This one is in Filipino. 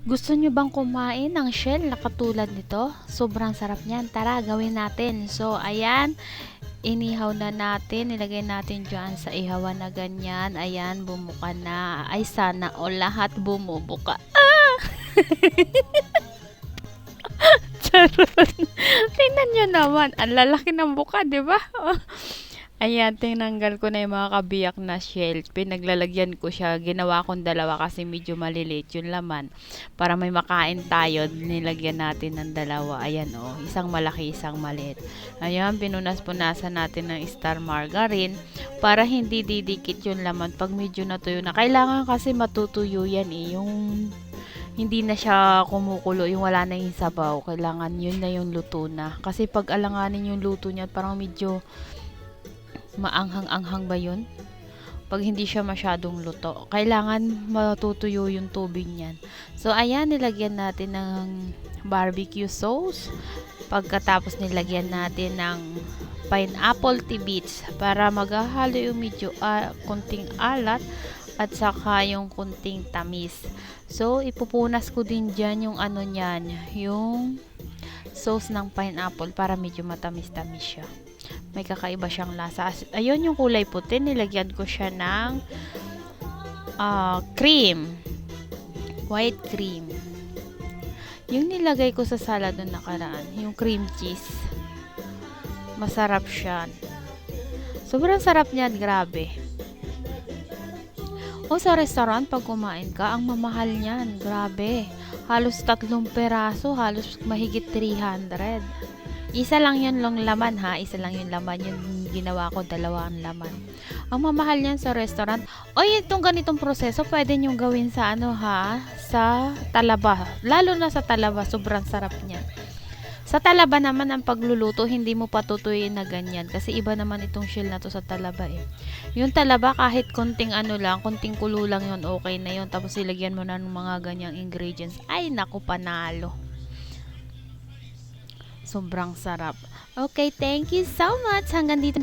Gusto nyo bang kumain ng shell na katulad nito? Sobrang sarap niyan. Tara, gawin natin. So, ayan. Inihaw na natin. Nilagay natin dyan sa ihawan na ganyan. Ayan, bumuka na. Ay, sana o lahat bumubuka. Ah! Charot. Tingnan nyo naman. Ang lalaki ng buka, di ba? Ayan, tinanggal ko na yung mga kabiyak na shells. Pinaglalagyan ko siya. Ginawa kong dalawa kasi medyo maliliit yung laman. Para may makain tayo, nilagyan natin ng dalawa. Ayan o, isang malaki, isang maliit. Ayan, pinunas-punasan natin ng star margarine para hindi didikit yung laman pag medyo natuyo na. Kailangan kasi matutuyo yan eh. Yung hindi na siya kumukulo, yung wala na yung sabaw. Kailangan yun na yung luto na. Kasi pag alanganin yung luto niya, parang medyo maanghang-anghang ba yun? Pag hindi siya masyadong luto, kailangan matutuyo yung tubig niyan. So, ayan, nilagyan natin ng barbecue sauce. Pagkatapos nilagyan natin ng pineapple tidbits para maghahalo yung medyo kunting alat at saka yung kunting tamis. So, ipupunas ko din dyan yung ano nyan, yung sauce ng pineapple para medyo matamis-tamis siya. May kakaiba siyang lasa. Ayun yung kulay puti. Nilagyan ko siya ng cream. White cream. Yung nilagay ko sa salad nung nakaraan. Yung cream cheese. Masarap siya. Sobrang sarap niyan. Grabe. O sa restaurant, pag kumain ka, ang mamahal niyan. Grabe. Halos 3 peraso. Halos mahigit 300. Isa lang yun lang laman ha. Isa lang yung laman. Yung ginawa ko, 2 ang laman. Ang mamahal niyan sa restaurant. O itong ganitong proseso, pwede nyong gawin sa ano ha? Sa talaba. Lalo na sa talaba. Sobrang sarap niya. Sa talaba naman, ang pagluluto, hindi mo patutuyin na ganyan. Kasi iba naman itong shell na to sa talaba eh. Yung talaba, kahit konting ano lang, konting kulo lang yun, okay na yun. Tapos ilagyan mo na ng mga ganyang ingredients. Ay, naku, panalo. Sobrang sarap. Okay, thank you so much. Hanggang dito